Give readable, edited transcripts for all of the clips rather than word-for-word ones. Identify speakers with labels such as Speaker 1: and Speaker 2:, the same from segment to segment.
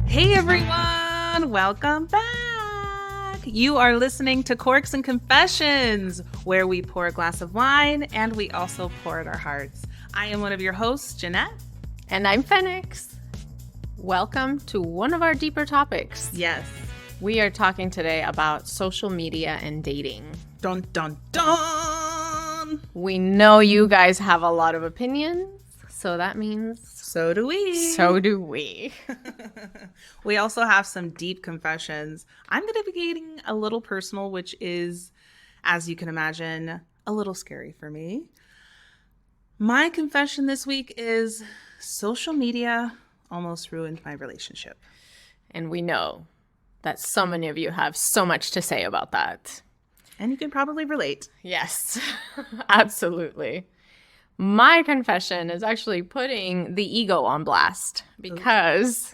Speaker 1: Hey everyone, welcome back. You are listening to Corks and Confessions, where we pour a glass of wine and we also pour out our hearts. I am one of your hosts, Jeanette.
Speaker 2: And I'm Phoenix. Welcome to one of our deeper topics.
Speaker 1: Yes.
Speaker 2: We are talking today about social media and dating.
Speaker 1: Dun, dun, dun.
Speaker 2: We know you guys have a lot of opinions, so that means...
Speaker 1: So do we.
Speaker 2: So do we.
Speaker 1: We also have some deep confessions. I'm going to be getting a little personal, which is, as you can imagine, a little scary for me. My confession this week is social media almost ruined my relationship.
Speaker 2: And we know that so many of you have so much to say about that.
Speaker 1: And you can probably relate.
Speaker 2: Yes, absolutely. My confession is actually putting the ego on blast because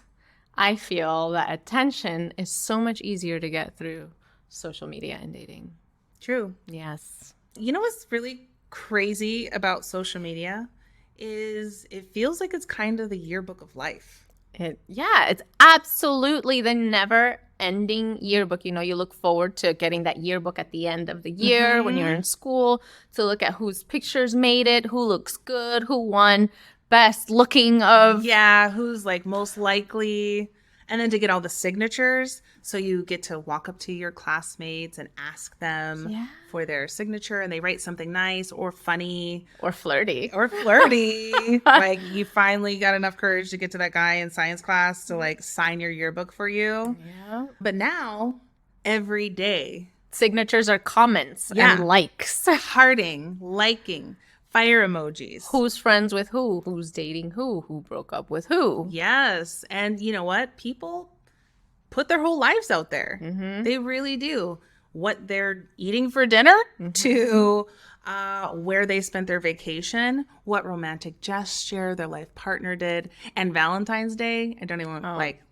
Speaker 2: I feel that attention is so much easier to get through social media and dating.
Speaker 1: True.
Speaker 2: Yes.
Speaker 1: You know what's really crazy about social media is it feels like it's kind of the yearbook of life.
Speaker 2: It's absolutely the never-ending yearbook. You know, you look forward to getting that yearbook at the end of the year when you're in school to look at whose pictures made it, who looks good, who won best looking of.
Speaker 1: Yeah, who's like most likely. And then to get all the signatures. So you get to walk up to your classmates and ask them for their signature, and they write something nice or funny.
Speaker 2: Or flirty.
Speaker 1: Like you finally got enough courage to get to that guy in science class to like sign your yearbook for you.
Speaker 2: Yeah.
Speaker 1: But now, every day.
Speaker 2: Signatures are comments and likes.
Speaker 1: Hearting, liking, fire emojis.
Speaker 2: Who's friends with who? Who's dating who broke up with who?
Speaker 1: Yes. And you know what? People put their whole lives out there. They really do. What they're eating for dinner to where they spent their vacation, what romantic gesture their life partner did. And Valentine's Day, I don't even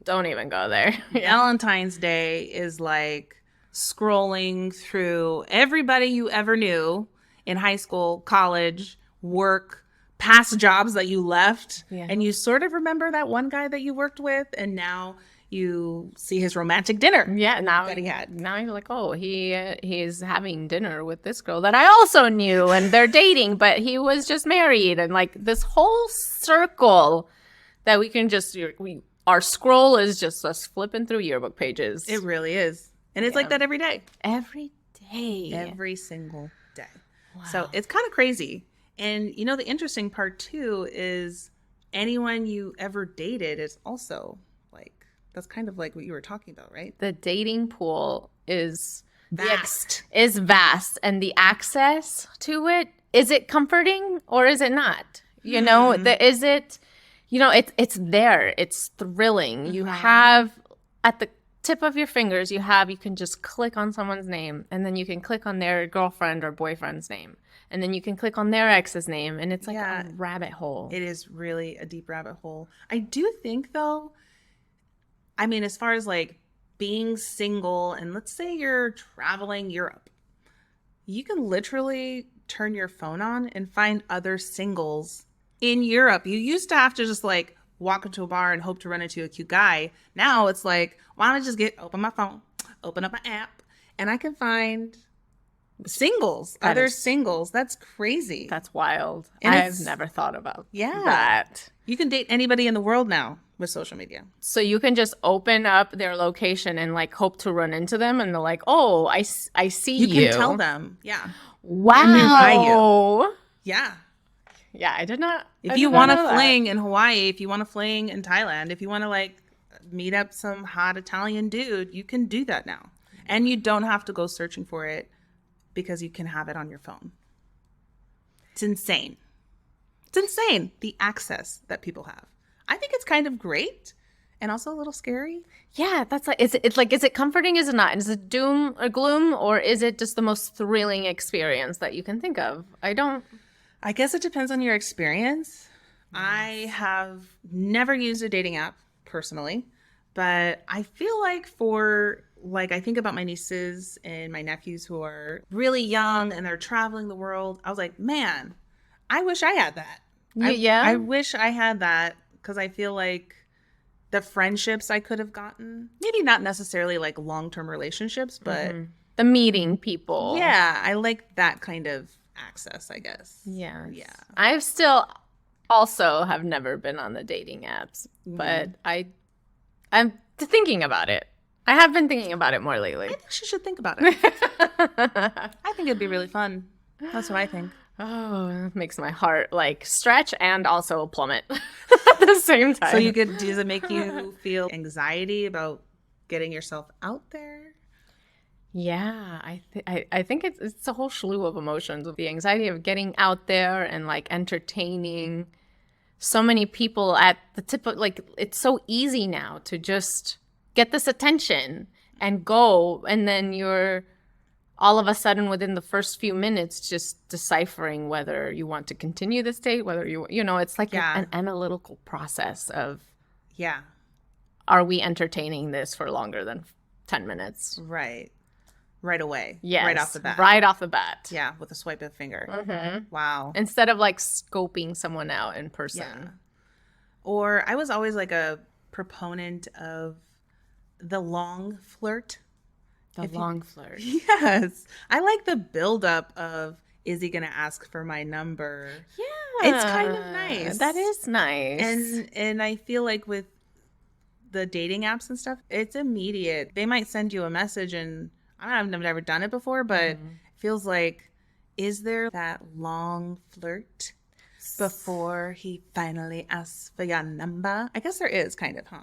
Speaker 2: Don't even go there.
Speaker 1: Valentine's Day is like scrolling through everybody you ever knew in high school, college, work, past jobs that you left. Yeah. And you sort of remember that one guy that you worked with, and now you see his romantic dinner.
Speaker 2: Yeah, now
Speaker 1: that he had.
Speaker 2: Now you're like, oh, he's having dinner with this girl that I also knew, and they're dating, but he was just married, and like this whole circle that we can just our scroll is just us flipping through yearbook pages.
Speaker 1: It really is, and it's like that every day.
Speaker 2: Every day.
Speaker 1: Every single day.
Speaker 2: Wow.
Speaker 1: So it's kind of crazy. And you know, the interesting part too is anyone you ever dated is also like, that's kind of like what you were talking about, right?
Speaker 2: The dating pool is
Speaker 1: vast.
Speaker 2: And the access to it, is it comforting or is it not? You know, is it, you know, it's there. It's thrilling. You have at the tip of your fingers, you can just click on someone's name, and then you can click on their girlfriend or boyfriend's name, and then you can click on their ex's name, and it's like a rabbit hole.
Speaker 1: It is really a deep rabbit hole. I do think though, I mean, as far as like being single, and let's say you're traveling Europe, you can literally turn your phone on and find other singles in Europe. You used to have to just like walk into a bar and hope to run into a cute guy. Now it's like, why don't I just open my phone, open up my app, and I can find singles, other singles. That's crazy.
Speaker 2: That's wild.
Speaker 1: And
Speaker 2: I've never thought about that.
Speaker 1: You can date anybody in the world now with social media.
Speaker 2: So you can just open up their location and like hope to run into them, and they're like, oh, I see you.
Speaker 1: You can tell them. Yeah.
Speaker 2: Wow.
Speaker 1: Yeah.
Speaker 2: Yeah, I did not.
Speaker 1: If you want to fling in Hawaii, if you want to fling in Thailand, if you want to like meet up some hot Italian dude, you can do that now. And you don't have to go searching for it because you can have it on your phone. It's insane. It's insane, the access that people have. I think it's kind of great and also a little scary.
Speaker 2: Yeah, that's like, is it comforting? Is it not? Is it doom or gloom, or is it just the most thrilling experience that you can think of?
Speaker 1: I guess it depends on your experience. I have never used a dating app personally, but I feel like I think about my nieces and my nephews who are really young and they're traveling the world. I was like, man, I wish I had that.
Speaker 2: Yeah.
Speaker 1: I wish I had that because I feel like the friendships I could have gotten. Maybe not necessarily like long-term relationships, but
Speaker 2: The meeting people.
Speaker 1: yeah, I like that kind of access, I guess.
Speaker 2: Yes.
Speaker 1: Yeah.
Speaker 2: I've still also have never been on the dating apps, but I'm thinking about it. I have been thinking about it more lately.
Speaker 1: I think she should think about it. I think it'd be really fun. That's what I think.
Speaker 2: Oh, it makes my heart like stretch and also plummet at the same time.
Speaker 1: So does it make you feel anxiety about getting yourself out there?
Speaker 2: Yeah, I think it's a whole slew of emotions, with the anxiety of getting out there and like entertaining so many people at the tip of, like, it's so easy now to just get this attention and go, and then you're all of a sudden within the first few minutes just deciphering whether you want to continue this date, whether it's like an analytical process of,
Speaker 1: yeah,
Speaker 2: are we entertaining this for longer than 10 minutes?
Speaker 1: Right away.
Speaker 2: Yes.
Speaker 1: Right off the bat.
Speaker 2: Right off the bat.
Speaker 1: Yeah, with a swipe of the finger.
Speaker 2: Mm-hmm.
Speaker 1: Wow.
Speaker 2: Instead of like scoping someone out in person.
Speaker 1: Yeah. Or I was always like a proponent of the long flirt.
Speaker 2: The long flirt.
Speaker 1: Yes. I like the buildup of, is he going to ask for my number?
Speaker 2: Yeah.
Speaker 1: It's kind of nice.
Speaker 2: That is nice.
Speaker 1: And I feel like with the dating apps and stuff, it's immediate. They might send you a message and I've never done it before, but it feels like, is there that long flirt before he finally asks for your number? I guess there is, kind of, huh?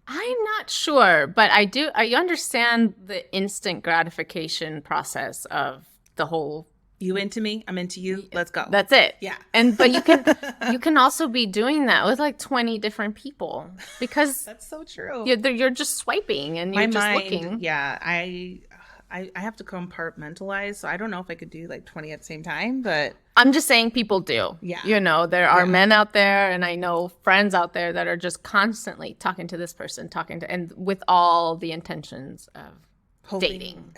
Speaker 2: I'm not sure, but I understand the instant gratification process of the whole.
Speaker 1: You into me? I'm into you. Let's go.
Speaker 2: That's it.
Speaker 1: Yeah.
Speaker 2: But you can also be doing that with like 20 different people, because
Speaker 1: that's so true.
Speaker 2: You're just swiping and you're just looking.
Speaker 1: Yeah, I have to compartmentalize, so I don't know if I could do like 20 at the same time, but
Speaker 2: I'm just saying people do.
Speaker 1: Yeah.
Speaker 2: There are men out there, and I know friends out there that are just constantly talking to this person, and with all the intentions of dating.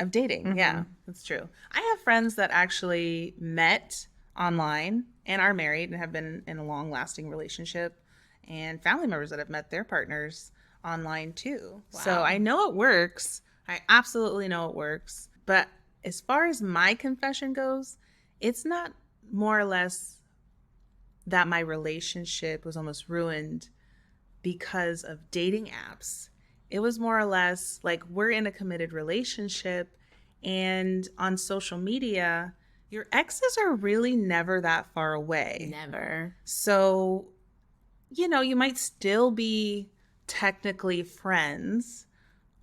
Speaker 1: Yeah, that's true. I have friends that actually met online and are married and have been in a long-lasting relationship, and family members that have met their partners online too. Wow. So I know it works. I absolutely know it works. But as far as my confession goes, it's not more or less that my relationship was almost ruined because of dating apps. It was more or less like, we're in a committed relationship, and on social media, your exes are really never that far away.
Speaker 2: Never.
Speaker 1: So, you might still be technically friends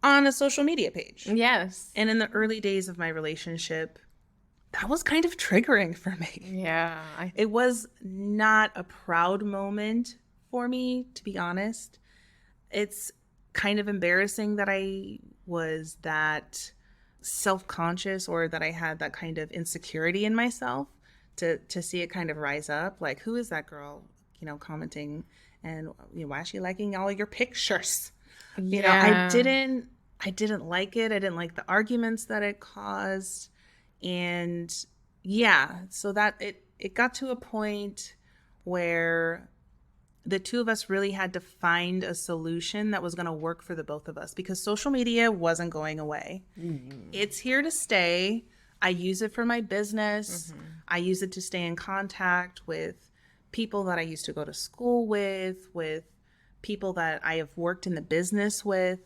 Speaker 1: on a social media page.
Speaker 2: Yes.
Speaker 1: And in the early days of my relationship, that was kind of triggering for me.
Speaker 2: Yeah.
Speaker 1: It was not a proud moment for me, to be honest. It's kind of embarrassing that I was that self-conscious, or that I had that kind of insecurity in myself to see it kind of rise up. Like, who is that girl, commenting, and why is she liking all of your pictures?
Speaker 2: Yeah.
Speaker 1: I didn't like it. I didn't like the arguments that it caused. And yeah, so that it got to a point where the two of us really had to find a solution that was going to work for the both of us, because social media wasn't going away. Mm-hmm. It's here to stay. I use it for my business. Mm-hmm. I use it to stay in contact with people that I used to go to school with people that I have worked in the business with,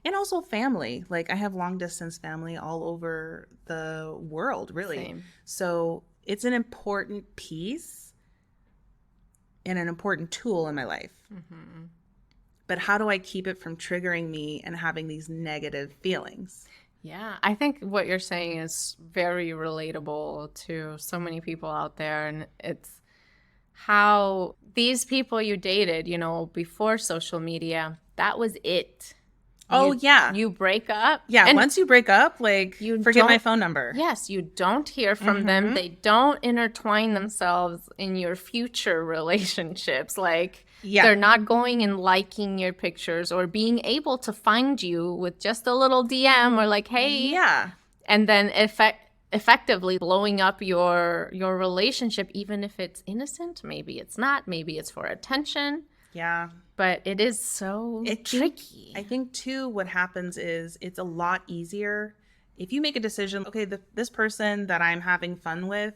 Speaker 1: and also family. Like, I have long distance family all over the world, really.
Speaker 2: Same.
Speaker 1: So it's an important piece and an important tool in my life. Mm-hmm. But how do I keep it from triggering me and having these negative feelings?
Speaker 2: Yeah, I think what you're saying is very relatable to so many people out there. And it's how these people you dated, before social media, that was it.
Speaker 1: Yeah.
Speaker 2: You break up.
Speaker 1: Yeah, once you break up, you forget my phone number.
Speaker 2: Yes, you don't hear from them. They don't intertwine themselves in your future relationships. They're not going and liking your pictures or being able to find you with just a little DM or hey.
Speaker 1: Yeah.
Speaker 2: And then effectively blowing up your relationship, even if it's innocent. Maybe it's not. Maybe it's for attention.
Speaker 1: Yeah.
Speaker 2: but it is so tricky.
Speaker 1: I think too, what happens is it's a lot easier if you make a decision. Okay, this person that I'm having fun with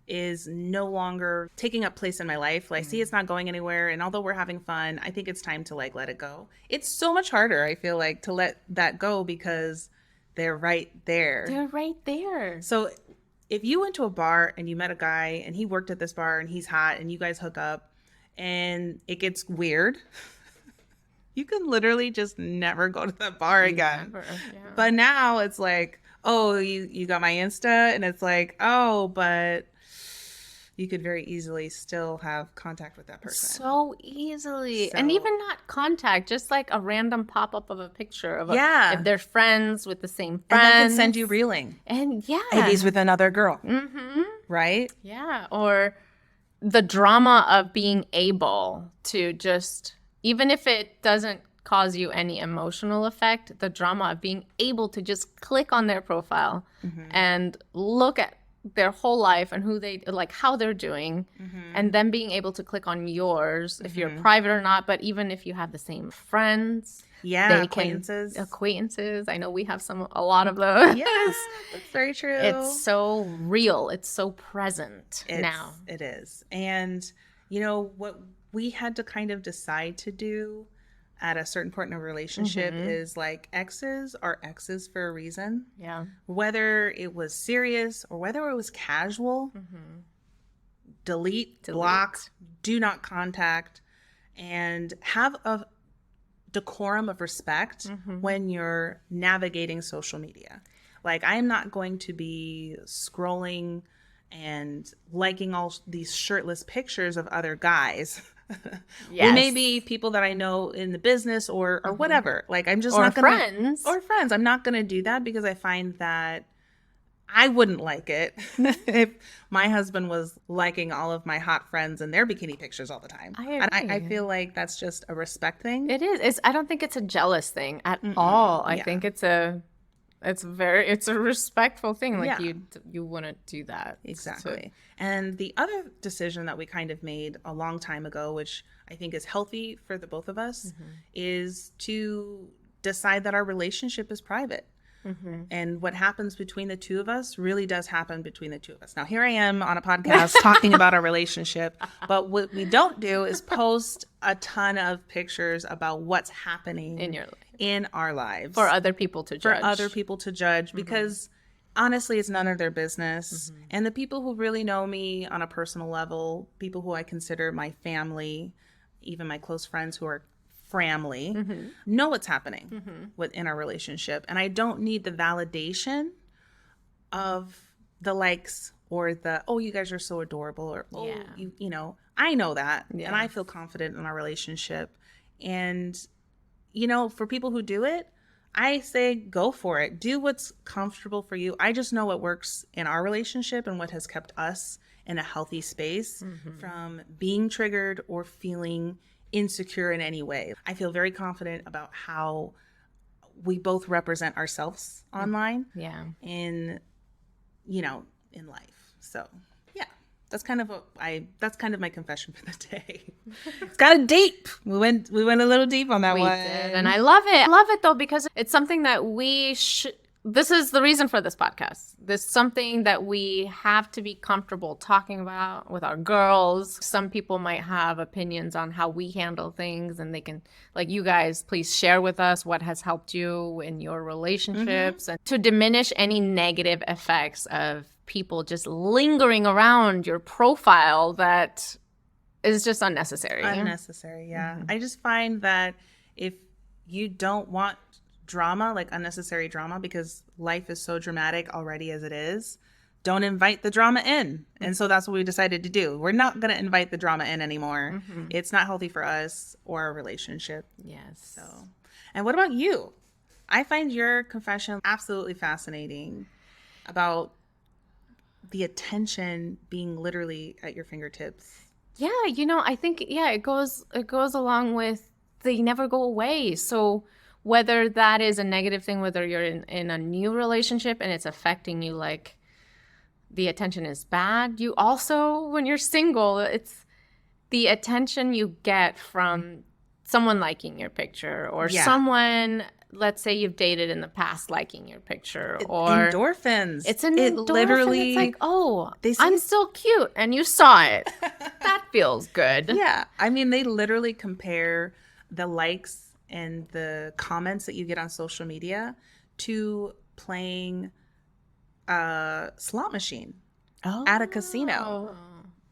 Speaker 1: is no longer taking up place in my life. Like, see, it's not going anywhere. And although we're having fun, I think it's time to like let it go. It's so much harder, I feel like, to let that go because they're right there.
Speaker 2: They're right there.
Speaker 1: So if you went to a bar and you met a guy and he worked at this bar and he's hot and you guys hook up and it gets weird, you can literally just never go to that bar again.
Speaker 2: Never, yeah.
Speaker 1: But now it's like, oh, you got my Insta, and it's like, oh, but you could very easily still have contact with that person.
Speaker 2: So easily. And even not contact, just like a random pop-up of a picture of if they're friends with the same friends.
Speaker 1: And they can send you reeling.
Speaker 2: And
Speaker 1: Hey, he's with another girl.
Speaker 2: Mm-hmm.
Speaker 1: Right?
Speaker 2: Yeah. Or the drama of being able to just, even if it doesn't cause you any emotional effect, the drama of being able to just click on their profile and look at their whole life and who they like, how they're doing, and then being able to click on yours if you're private or not. But even if you have the same friends, acquaintances. I know we have a lot of those.
Speaker 1: Yes, that's very true.
Speaker 2: It's so real. It's so present now.
Speaker 1: It is. And you know what we had to kind of decide to do at a certain point in a relationship is like exes are exes for a reason.
Speaker 2: Yeah.
Speaker 1: Whether it was serious or whether it was casual, delete, block, do not contact, and have a decorum of respect when you're navigating social media. Like, I am not going to be scrolling and liking all these shirtless pictures of other guys. Yes. Or maybe people that I know in the business or whatever. Like, I'm just not going to. Or friends. I'm not going to do that because I find that I wouldn't like it if my husband was liking all of my hot friends and their bikini pictures all the time.
Speaker 2: I agree.
Speaker 1: And I feel like that's just a respect thing.
Speaker 2: It is. I don't think it's a jealous thing at all. I think it's a respectful thing. Like, you wouldn't do that.
Speaker 1: Exactly. And the other decision that we kind of made a long time ago, which I think is healthy for the both of us, is to decide that our relationship is private. And what happens between the two of us really does happen between the two of us. Now, here I am on a podcast talking about our relationship, but what we don't do is post a ton of pictures about what's happening
Speaker 2: in your life,
Speaker 1: in our lives,
Speaker 2: for other people to judge.
Speaker 1: Because honestly, it's none of their business. And the people who really know me on a personal level, people who I consider my family, even my close friends who are family, know what's happening within our relationship. And I don't need the validation of the likes or the, oh, you guys are so adorable, or, oh, you know, I know that. Yes. And I feel confident in our relationship. And, you know, for people who do it, I say go for it. Do what's comfortable for you. I just know what works in our relationship and what has kept us in a healthy space from being triggered or feeling insecure in any way. I feel very confident about how we both represent ourselves online. Yeah. In, you know, in life. So yeah, that's kind of my confession for the day. It's kind of deep. We went a little deep on that one.
Speaker 2: Did, and I love it. I love it though, because it's something that this is the reason for this podcast. This is something that we have to be comfortable talking about with our girls. Some people might have opinions on how we handle things, and they can, like, you guys, please share with us what has helped you in your relationships, and to diminish any negative effects of people just lingering around your profile that is just unnecessary.
Speaker 1: Unnecessary, yeah. I just find that if you don't want drama, like unnecessary drama, because life is so dramatic already as it is, don't invite the drama in. And so that's what we decided to do. We're not going to invite the drama in anymore. It's not healthy for us or our relationship.
Speaker 2: Yes.
Speaker 1: So, and what about you? I find your confession absolutely fascinating about the attention being literally at your fingertips.
Speaker 2: Yeah, you know, I think it goes along with they never go away. So whether that is a negative thing, whether you're in a new relationship and it's affecting you, like the attention is bad. You also, when you're single, it's the attention you get from someone liking your picture or
Speaker 1: Yeah.
Speaker 2: someone, let's say you've dated in the past, liking your picture, or
Speaker 1: Endorphins.
Speaker 2: it's an
Speaker 1: It
Speaker 2: endorphin.
Speaker 1: literally,
Speaker 2: It's like, oh,
Speaker 1: they say
Speaker 2: I'm still cute, and you saw it. That feels good.
Speaker 1: yeah. I mean, they literally compare the likes and the comments that you get on social media to playing a slot machine at a casino.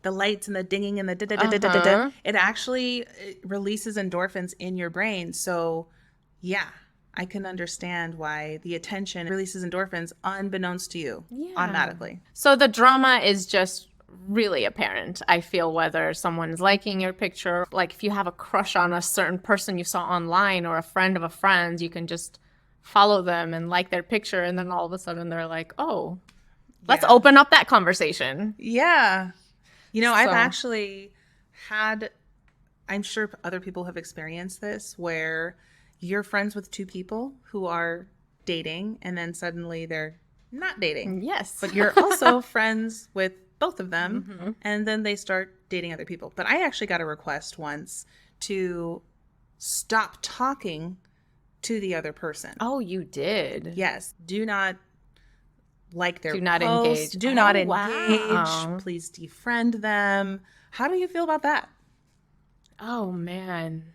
Speaker 1: The lights and the dinging and the da-da-da-da-da-da. It actually releases endorphins in your brain. So, yeah, I can understand why the attention releases endorphins unbeknownst to you automatically.
Speaker 2: So the drama is just really apparent. I feel whether someone's liking your picture, like if you have a crush on a certain person you saw online or a friend of a friend, you can just follow them and like their picture, and then all of a sudden they're like, oh, let's open up that conversation.
Speaker 1: Yeah. You know, I've
Speaker 2: So-
Speaker 1: actually had, I'm sure other people have experienced this, where you're friends with two people who are dating and then suddenly they're not dating.
Speaker 2: Yes.
Speaker 1: But you're also friends with both of them and then they start dating other people. But I actually got a request once to stop talking to the other person.
Speaker 2: Oh, you did?
Speaker 1: Yes. Do not like their
Speaker 2: Do not
Speaker 1: posts.
Speaker 2: engage.
Speaker 1: Do not
Speaker 2: Oh,
Speaker 1: engage.
Speaker 2: wow.
Speaker 1: Please defriend them. How do you feel about that?
Speaker 2: Oh, man.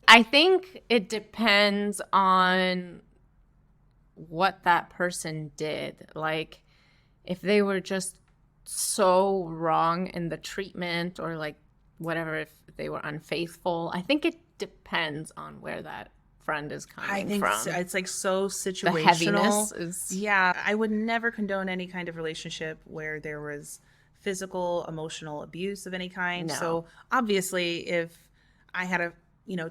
Speaker 2: I think it depends on what that person did. Like, if they were just so wrong in the treatment or like whatever, if they were unfaithful, I think it depends on where that friend is coming
Speaker 1: I think
Speaker 2: from.
Speaker 1: it's like so situational.
Speaker 2: The heaviness is...
Speaker 1: Yeah, I would never condone any kind of relationship where there was physical, emotional abuse of any kind.
Speaker 2: No.
Speaker 1: So obviously, if I had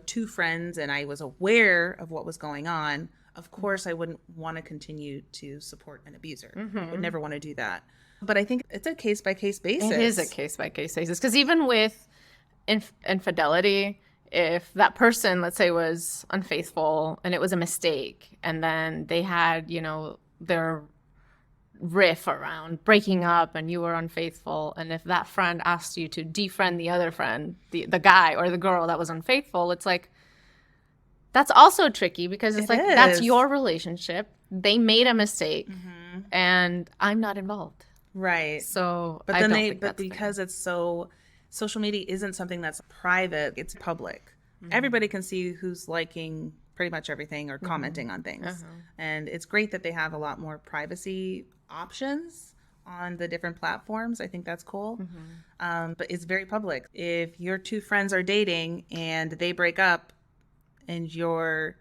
Speaker 1: two friends and I was aware of what was going on, of course I wouldn't want to continue to support an abuser. I would never want to do that. But I think it's a case-by-case basis.
Speaker 2: It is a case-by-case basis. Because even with infidelity, if that person, let's say, was unfaithful and it was a mistake, and then they had, their riff around breaking up and you were unfaithful, and if that friend asked you to defriend the other friend, the guy or the girl that was unfaithful, it's like, that's also tricky because it's like, that's your relationship. They made a mistake and I'm not involved.
Speaker 1: Right.
Speaker 2: So,
Speaker 1: but
Speaker 2: I
Speaker 1: then
Speaker 2: don't think that's
Speaker 1: because it's so, social media isn't something that's private, it's public. Everybody can see who's liking pretty much everything or commenting on things. And it's great that they have a lot more privacy options on the different platforms. I think that's cool. But it's very public. If your two friends are dating and they break up and you're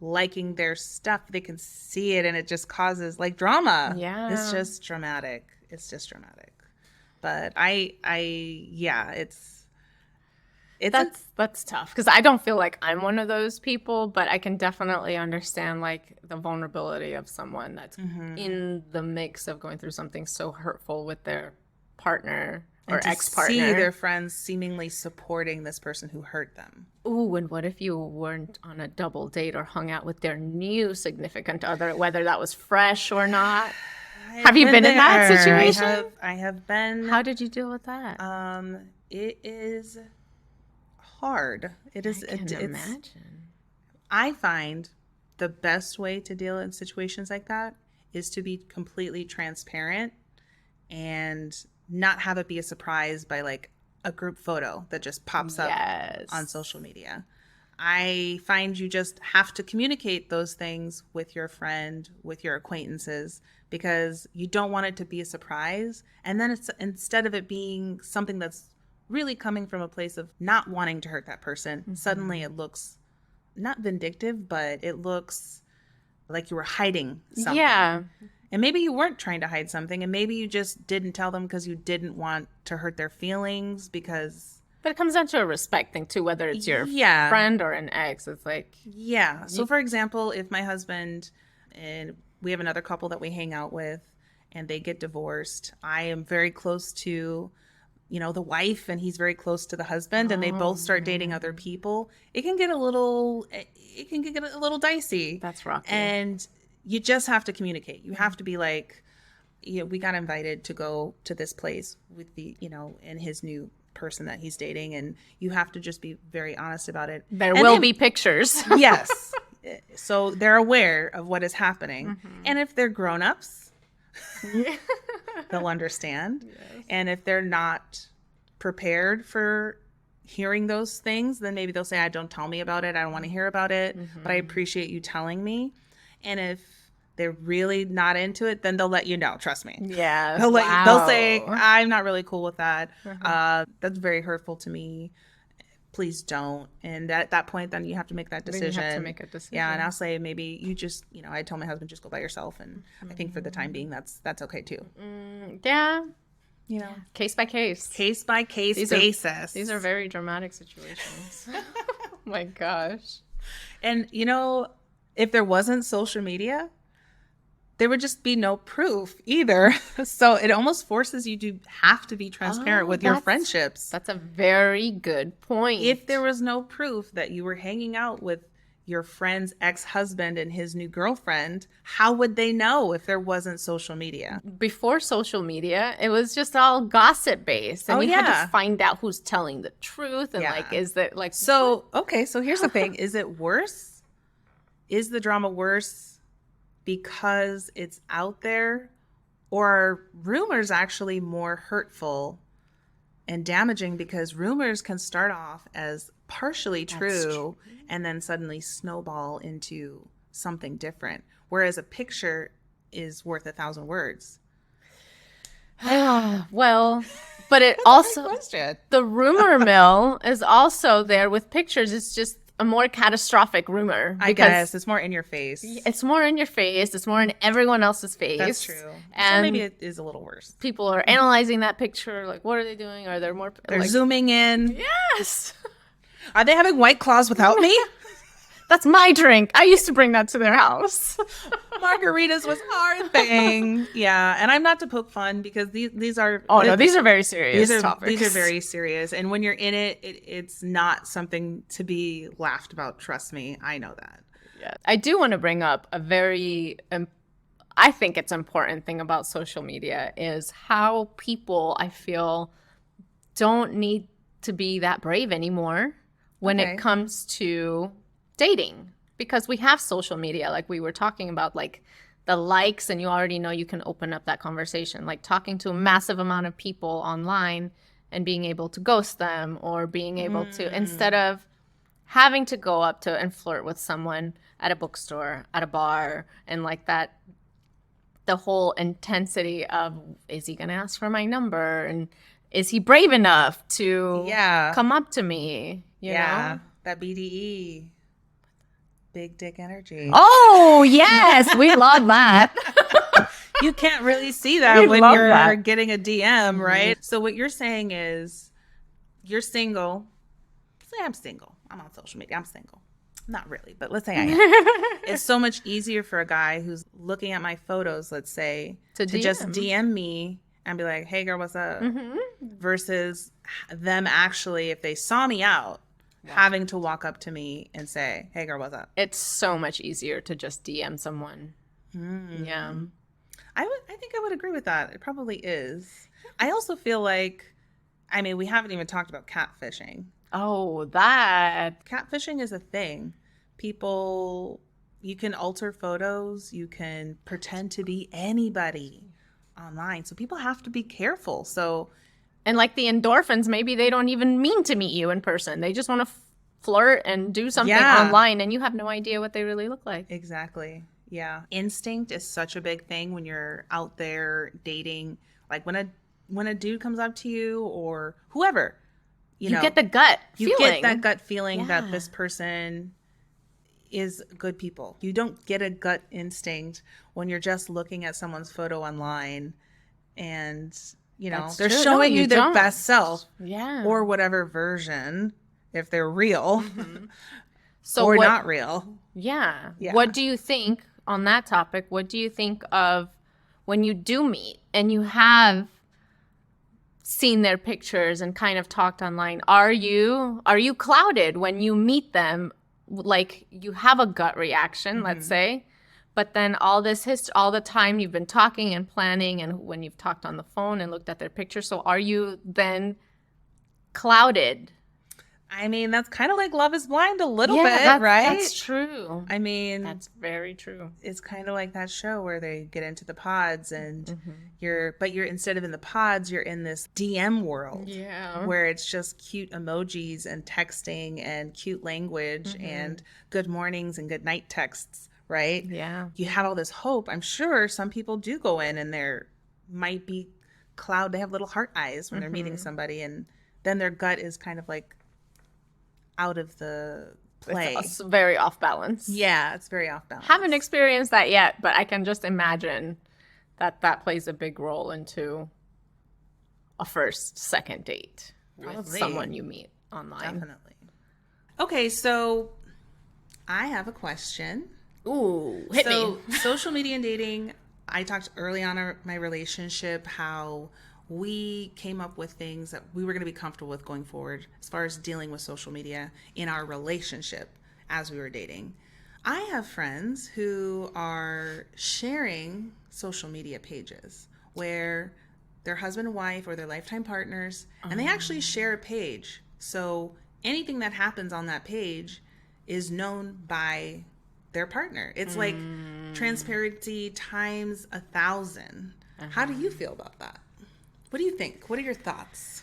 Speaker 1: liking their stuff, they can see it and it just causes like drama.
Speaker 2: Yeah.
Speaker 1: It's just dramatic. But
Speaker 2: that's tough because I don't feel like I'm one of those people, but I can definitely understand like the vulnerability of someone that's in the mix of going through something so hurtful with their partner or ex-partner.
Speaker 1: See their friends seemingly supporting this person who hurt them.
Speaker 2: Ooh, and what if you weren't on a double date or hung out with their new significant other, whether that was fresh or not? Have you been in that situation?
Speaker 1: I have been.
Speaker 2: How did you deal with that?
Speaker 1: It is hard. It is.
Speaker 2: I can imagine.
Speaker 1: I find the best way to deal in situations like that is to be completely transparent and not have it be a surprise by like a group photo that just pops up on social media. I find you just have to communicate those things with your friend, with your acquaintances, because you don't want it to be a surprise. And then it's, instead of it being something that's really coming from a place of not wanting to hurt that person, suddenly it looks not vindictive, but it looks like you were hiding something.
Speaker 2: Yeah.
Speaker 1: And maybe you weren't trying to hide something, and maybe you just didn't tell them because you didn't want to hurt their feelings because...
Speaker 2: But it comes down to a respect thing too, whether it's your friend or an ex. It's like...
Speaker 1: Yeah. So for example, if my husband and we have another couple that we hang out with and they get divorced, I am very close to, the wife, and he's very close to the husband, and they both start dating other people. It can get a little dicey.
Speaker 2: That's rocky.
Speaker 1: And you just have to communicate. You have to be like, we got invited to go to this place with the, in his new person that he's dating, and you have to just be very honest about it.
Speaker 2: There
Speaker 1: And
Speaker 2: will
Speaker 1: then-
Speaker 2: be pictures.
Speaker 1: Yes. So they're aware of what is happening.
Speaker 2: Mm-hmm.
Speaker 1: And if they're grown-ups, they'll understand.
Speaker 2: Yes.
Speaker 1: And if they're not prepared for hearing those things, then maybe they'll say, don't tell me about it. I don't want to hear about it, but I appreciate you telling me. And if they're really not into it, then they'll let you know. Trust me.
Speaker 2: Yeah.
Speaker 1: They'll say, I'm not really cool with that. That's very hurtful to me. Please don't. And at that point, then you have to make that decision.
Speaker 2: Then you have to make a decision.
Speaker 1: Yeah, and I'll say maybe you just, I told my husband just go by yourself, and I think for the time being, that's okay too.
Speaker 2: Yeah. Case by case.
Speaker 1: Case by case basis.
Speaker 2: These are very dramatic situations. Oh my gosh.
Speaker 1: And if there wasn't social media, there would just be no proof either. So it almost forces you to have to be transparent with your friendships.
Speaker 2: That's a very good point.
Speaker 1: If there was no proof that you were hanging out with your friend's ex-husband and his new girlfriend, how would they know if there wasn't social media?
Speaker 2: Before social media, it was just all gossip based. And you had to find out who's telling the truth. And is that
Speaker 1: So here's the thing. Is it worse? Is the drama worse because it's out there, or are rumors actually more hurtful and damaging because rumors can start off as partially true and then suddenly snowball into something different, whereas a picture is worth 1,000 words?
Speaker 2: Well, but it also
Speaker 1: Question.
Speaker 2: The rumor mill is also there with pictures. It's just a more catastrophic rumor.
Speaker 1: I guess it's more in your face.
Speaker 2: It's more in your face. It's more in everyone else's face.
Speaker 1: That's true.
Speaker 2: And
Speaker 1: so maybe it is a little worse.
Speaker 2: People are analyzing that picture. Like, what are they doing? Are there more?
Speaker 1: They're zooming in.
Speaker 2: Yes.
Speaker 1: Are they having White Claws without me?
Speaker 2: That's my drink. I used to bring that to their house.
Speaker 1: Margaritas was our thing. Yeah, and I'm not to poke fun because these are
Speaker 2: these are very serious topics.
Speaker 1: These are very serious, and when you're in it, it's not something to be laughed about. Trust me, I know that.
Speaker 2: Yeah, I do want to bring up a very, I think it's important thing about social media is how people, I feel, don't need to be that brave anymore when it comes to dating, because we have social media, like we were talking about, like the likes, and you already know you can open up that conversation, like talking to a massive amount of people online and being able to ghost them, or being able to, instead of having to go up to and flirt with someone at a bookstore, at a bar, and like that, the whole intensity of, is he gonna ask for my number, and is he brave enough to come up to me, you know?
Speaker 1: That BDE. Big dick energy.
Speaker 2: Oh, yes. We love that.
Speaker 1: You can't really see that when you're getting a DM, right? So what you're saying is you're single. Say I'm single. I'm on social media. I'm single. Not really, but let's say I am. It's so much easier for a guy who's looking at my photos, let's say, to just DM me and be like, hey, girl, what's up? Versus them actually, if they saw me out, having to walk up to me and say, hey, girl, what's up?
Speaker 2: It's so much easier to just DM someone. Yeah.
Speaker 1: I think I would agree with that. It probably is. I also feel like, we haven't even talked about catfishing.
Speaker 2: Oh, that.
Speaker 1: Catfishing is a thing. People, you can alter photos. You can pretend to be anybody online. So people have to be careful.
Speaker 2: And like the endorphins, maybe they don't even mean to meet you in person. They just want to flirt and do something online, and you have no idea what they really look like.
Speaker 1: Exactly. Yeah. Instinct is such a big thing when you're out there dating. Like when a dude comes up to you, or whoever, you know,
Speaker 2: get the gut feeling.
Speaker 1: You get that gut feeling that this person is good people. You don't get a gut instinct when you're just looking at someone's photo online and they're showing you their best self, or whatever version, if they're real, or not real.
Speaker 2: Yeah. What do you think on that topic? What do you think of when you do meet and you have seen their pictures and kind of talked online? Are you clouded when you meet them? Like you have a gut reaction, let's say. But then all the time you've been talking and planning, and when you've talked on the phone and looked at their picture, so are you then clouded.
Speaker 1: I mean, that's kind of like Love is Blind a little
Speaker 2: Yeah,
Speaker 1: bit, right?
Speaker 2: That's true.
Speaker 1: I mean,
Speaker 2: That's very true.
Speaker 1: it's kind of like that show where they get into the pods and
Speaker 2: Mm-hmm.
Speaker 1: you're instead of in the pods, you're in this DM world.
Speaker 2: Yeah.
Speaker 1: Where it's just cute emojis and texting and cute language and good mornings and good night texts, right?
Speaker 2: Yeah.
Speaker 1: You have all this hope. I'm sure some people do go in and there might be they have little heart eyes when they're meeting somebody, and then their gut is kind of like out of the play.
Speaker 2: It's very off balance.
Speaker 1: Yeah, it's very off balance.
Speaker 2: Haven't experienced that yet, but I can just imagine that plays a big role into a second date with
Speaker 1: Probably.
Speaker 2: someone you meet online.
Speaker 1: Definitely. Okay, so I have a question.
Speaker 2: Ooh, hit me.
Speaker 1: Social media and dating, I talked early on in my relationship how we came up with things that we were going to be comfortable with going forward as far as dealing with social media in our relationship as we were dating. I have friends who are sharing social media pages where their husband and wife or their lifetime partners, and they actually share a page. So anything that happens on that page is known by their partner. It's like transparency times 1,000. How do you feel about that? What do you think? What are your thoughts?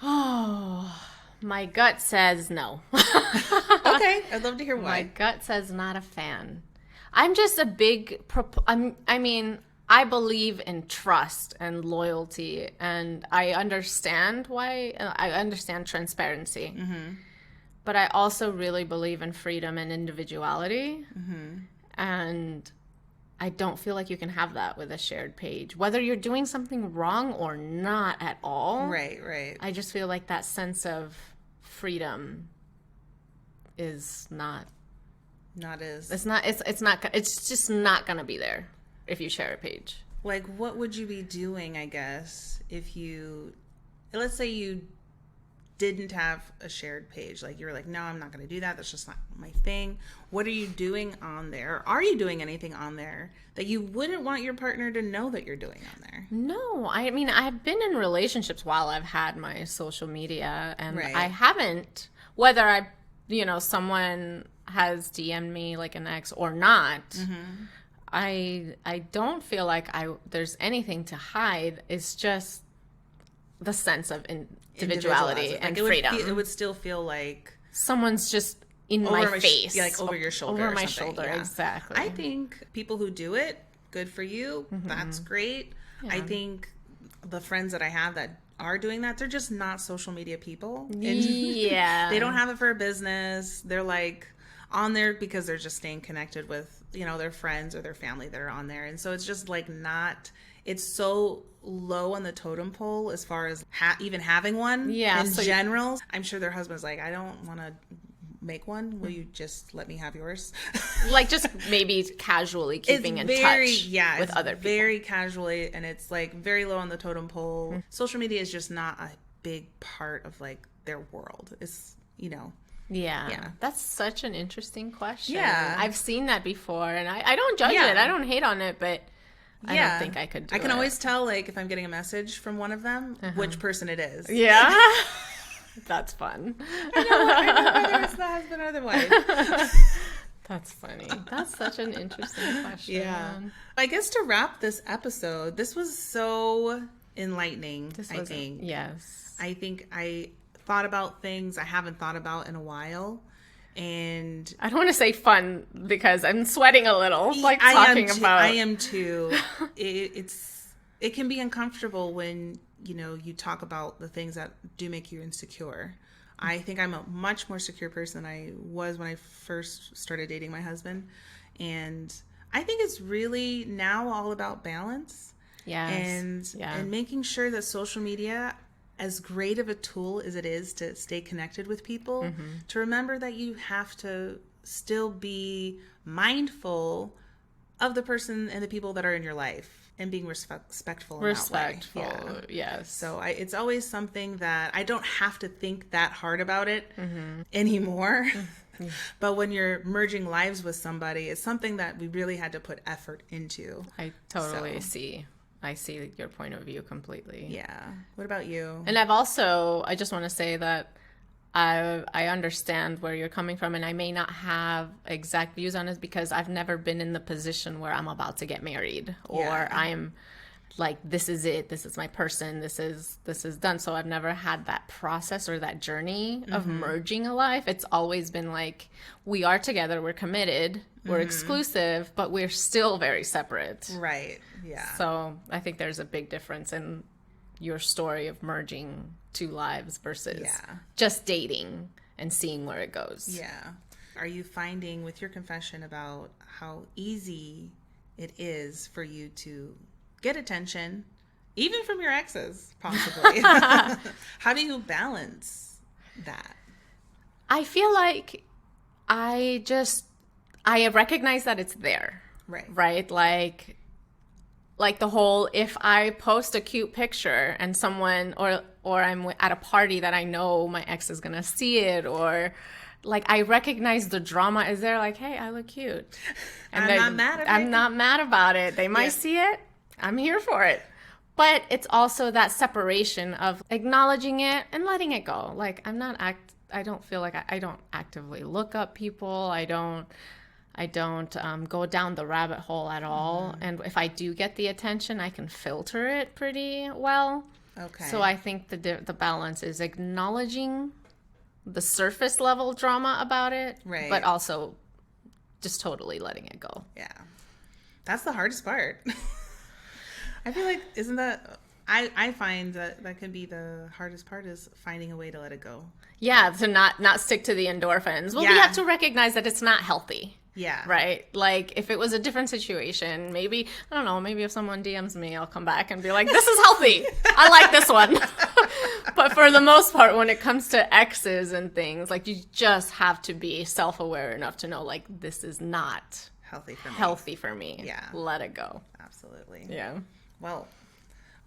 Speaker 2: Oh, my gut says no.
Speaker 1: Okay, I'd love to hear why.
Speaker 2: My gut says not a fan. I'm just a big, I believe in trust and loyalty, and I understand why. I understand transparency. Mm-hmm. But I also really believe in freedom and individuality. Mm-hmm. And I don't feel like you can have that with a shared page, whether you're doing something wrong or not at all.
Speaker 1: Right.
Speaker 2: I just feel like that sense of freedom is not. It's just not going to be there if you share a page.
Speaker 1: Like, what would you be doing, I guess, let's say you didn't have a shared page, like you were like, no, I'm not going to do that, that's just not my thing. What are you doing on there? Are you doing anything on there that you wouldn't want your partner to know that you're doing on there?
Speaker 2: No, I mean, I've been in relationships while I've had my social media, and
Speaker 1: Right.
Speaker 2: I haven't, whether someone has DM'd me like an ex or not. I don't feel like there's anything to hide. It's just the sense of individuality and freedom.
Speaker 1: It would still feel like
Speaker 2: someone's just in my face.
Speaker 1: Like over your shoulder.
Speaker 2: Over my
Speaker 1: something.
Speaker 2: shoulder,
Speaker 1: Yeah.
Speaker 2: exactly.
Speaker 1: I think people who do it, good for you. That's great.
Speaker 2: Yeah.
Speaker 1: I think the friends that I have that are doing that, they're just not social media people. And
Speaker 2: Yeah.
Speaker 1: they don't have it for a business. They're like on there because they're just staying connected with, their friends or their family that are on there. And so it's just like it's so low on the totem pole as far as even having one in general. I'm sure their husband's like, I don't want to make one. Will you just let me have yours?
Speaker 2: Like just maybe casually keeping in touch with other people.
Speaker 1: Very casually, and it's like very low on the totem pole. Social media is just not a big part of like their world. It's,
Speaker 2: Yeah. That's such an interesting question.
Speaker 1: Yeah.
Speaker 2: I've seen that before, and I don't judge it. I don't hate on it, but I don't think I could do it.
Speaker 1: I can always tell, like, if I'm getting a message from one of them, which person it is.
Speaker 2: Yeah. That's fun.
Speaker 1: I know whether it's the husband or the wife.
Speaker 2: That's funny. That's such an interesting question.
Speaker 1: Yeah. I guess to wrap this episode, this was so enlightening, I think.
Speaker 2: Yes.
Speaker 1: I think I thought about things I haven't thought about in a while. And
Speaker 2: I don't want to say fun because I'm sweating a little, like talking about.
Speaker 1: I am too. It can be uncomfortable when, you talk about the things that do make you insecure. I think I'm a much more secure person than I was when I first started dating my husband. And I think it's really now all about balance.
Speaker 2: Yes.
Speaker 1: And making sure that social media, as great of a tool as it is to stay connected with people, to remember that you have to still be mindful of the person and the people that are in your life and being respectful in that way. Yeah.
Speaker 2: Yes.
Speaker 1: So it's always something that I don't have to think that hard about it anymore. But when you're merging lives with somebody, it's something that we really had to put effort into.
Speaker 2: I totally see. I see your point of view completely.
Speaker 1: Yeah. What about you?
Speaker 2: And I just want to say that I understand where you're coming from, and I may not have exact views on it because I've never been in the position where I'm about to get married or I'm like, this is it, this is my person, this is done. So I've never had that process or that journey of merging a life. It's always been like, we are together, we're committed, we're exclusive, but we're still very separate.
Speaker 1: Right. Yeah.
Speaker 2: So I think there's a big difference in your story of merging two lives versus just dating and seeing where it goes.
Speaker 1: Yeah. Are you finding with your confession about how easy it is for you to get attention, even from your exes, possibly? How do you balance that?
Speaker 2: I feel like I recognize that it's there. Right? Like the whole, if I post a cute picture and someone, or I'm at a party that I know my ex is going to see it, or like I recognize the drama is there, like, hey, I look cute. And I'm not mad about it. They might see it. I'm here for it. But it's also that separation of acknowledging it and letting it go. Like I don't feel like I don't actively look up people. I don't go down the rabbit hole at all. And if I do get the attention, I can filter it pretty well. Okay. So I think the balance is acknowledging the surface level drama about it, but also just totally letting it go.
Speaker 1: Yeah. That's the hardest part. I feel like, isn't that... I find that can be the hardest part, is finding a way to let it go.
Speaker 2: Yeah, to not stick to the endorphins. Well, we have to recognize that it's not healthy.
Speaker 1: Yeah.
Speaker 2: Right? Like, if it was a different situation, maybe, I don't know, maybe if someone DMs me, I'll come back and be like, this is healthy. I like this one. But for the most part, when it comes to exes and things, like, you just have to be self-aware enough to know, like, this is not healthy for me.
Speaker 1: Yeah.
Speaker 2: Let it go.
Speaker 1: Absolutely.
Speaker 2: Yeah.
Speaker 1: Well,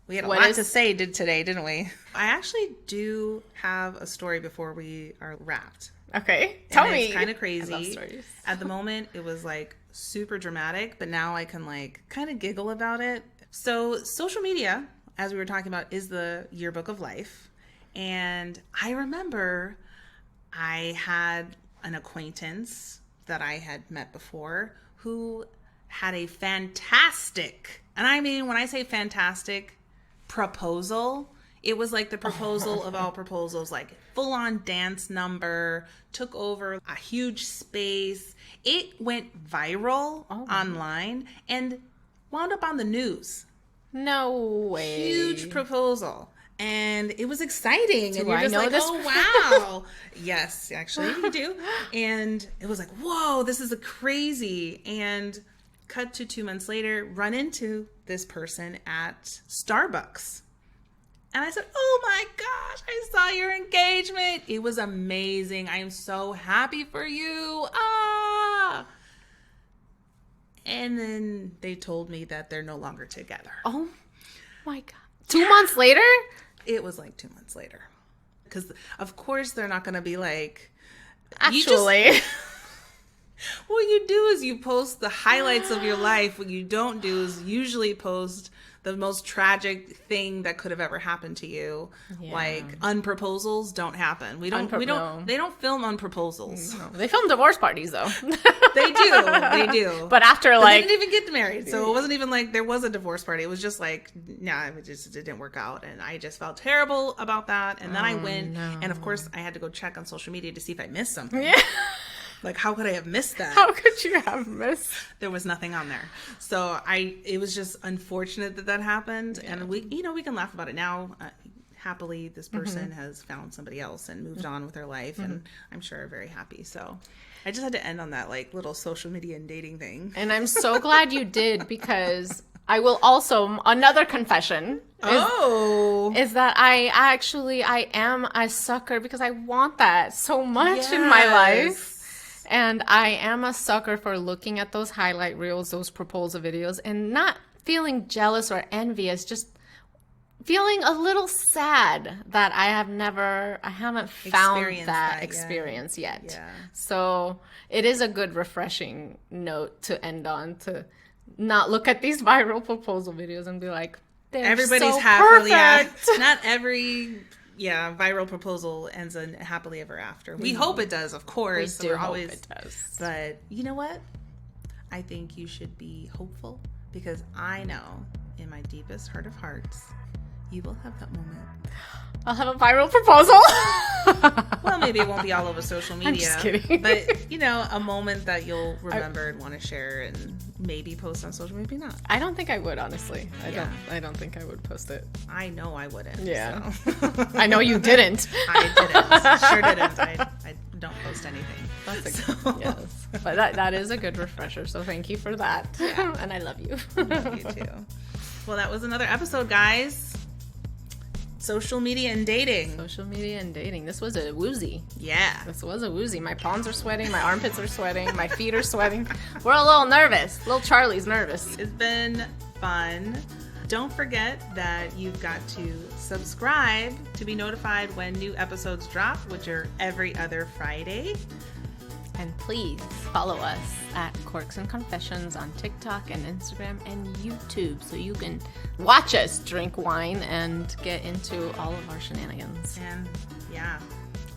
Speaker 1: we had a lot to say today, didn't we? I actually do have a story before we are wrapped.
Speaker 2: Okay, tell me.
Speaker 1: It's kind of crazy.
Speaker 2: I love stories.
Speaker 1: At the moment, it was like super dramatic, but now I can like kind of giggle about it. So social media, as we were talking about, is the yearbook of life. And I remember I had an acquaintance that I had met before who had a fantastic, and I mean, when I say fantastic, proposal. It was like the proposal of all proposals, like full-on dance number, took over a huge space. It went viral online and wound up on the news.
Speaker 2: No way.
Speaker 1: Huge proposal. And it was exciting. And you're just like, oh, wow. Yes, actually, you do. And it was like, whoa, this is crazy. And cut to 2 months later, run into this person at Starbucks. And I said, oh my gosh, I saw your engagement. It was amazing. I am so happy for you. Ah. And then they told me that they're no longer together.
Speaker 2: Oh my God. 2 months later?
Speaker 1: It was like 2 months later. Because, of course, they're not going to be like...
Speaker 2: Actually...
Speaker 1: What you do is you post the highlights of your life. What you don't do is usually post the most tragic thing that could have ever happened to you. Yeah. Like unproposals don't happen. They don't film unproposals.
Speaker 2: No. They film divorce parties though.
Speaker 1: They do.
Speaker 2: But after
Speaker 1: they didn't even get married. So it wasn't even like there was a divorce party. It was just like, it didn't work out. And I just felt terrible about that. And then I went, and of course I had to go check on social media to see if I missed something. Yeah. Like, how could I have missed that?
Speaker 2: How could you have missed?
Speaker 1: There was nothing on there. So it was just unfortunate that happened. Yeah. And we can laugh about it now. Happily, this person has found somebody else and moved on with their life. And I'm sure are very happy. So I just had to end on that like little social media and dating thing.
Speaker 2: And I'm so glad you did, because I will also, another confession is that I am a sucker, because I want that so much in my life. And I am a sucker for looking at those highlight reels, those proposal videos, and not feeling jealous or envious, just feeling a little sad that I haven't found that experience yet. Yeah. So it is a good refreshing note to end on, to not look at these viral proposal videos and be like,
Speaker 1: everybody's
Speaker 2: so
Speaker 1: happily
Speaker 2: perfect.
Speaker 1: not every viral proposal ends in happily ever after. We hope it does, of course.
Speaker 2: We do hope
Speaker 1: always,
Speaker 2: it does.
Speaker 1: but you know what? I think you should be hopeful, because I know in my deepest heart of hearts, you will have that moment.
Speaker 2: I'll have a viral proposal.
Speaker 1: Well, maybe it won't be all over social media.
Speaker 2: I'm just kidding.
Speaker 1: But, a moment that you'll remember and want to share and maybe post on social, maybe not.
Speaker 2: I don't think I would, honestly. I don't think I would post it.
Speaker 1: I know I wouldn't.
Speaker 2: Yeah.
Speaker 1: So.
Speaker 2: I know you didn't.
Speaker 1: I didn't. Sure didn't. I don't post anything.
Speaker 2: Yes. But that is a good refresher, so thank you for that.
Speaker 1: Yeah.
Speaker 2: And I love you.
Speaker 1: I love you too. Well, that was another episode, guys. Social media and dating.
Speaker 2: Social media and dating. This was a woozy.
Speaker 1: Yeah.
Speaker 2: This was a woozy. My palms are sweating. My armpits are sweating. My feet are sweating. We're a little nervous. Little Charlie's nervous.
Speaker 1: It's been fun. Don't forget that you've got to subscribe to be notified when new episodes drop, which are every other Friday.
Speaker 2: And please follow us at Corks and Confessions on TikTok and Instagram and YouTube, so you can watch us drink wine and get into all of our shenanigans.
Speaker 1: And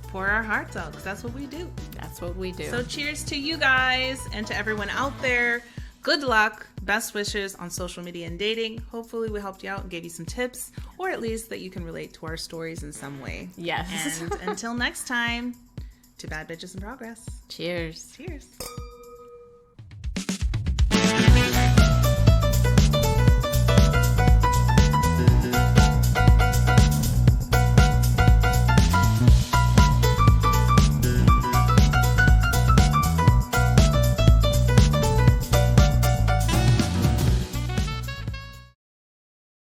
Speaker 1: pour our hearts out, because that's what we do.
Speaker 2: That's what we do.
Speaker 1: So cheers to you guys, and to everyone out there. Good luck. Best wishes on social media and dating. Hopefully we helped you out and gave you some tips, or at least that you can relate to our stories in some way.
Speaker 2: Yes.
Speaker 1: And until next time, to Bad Bitches in Progress.
Speaker 2: Cheers.
Speaker 1: Cheers.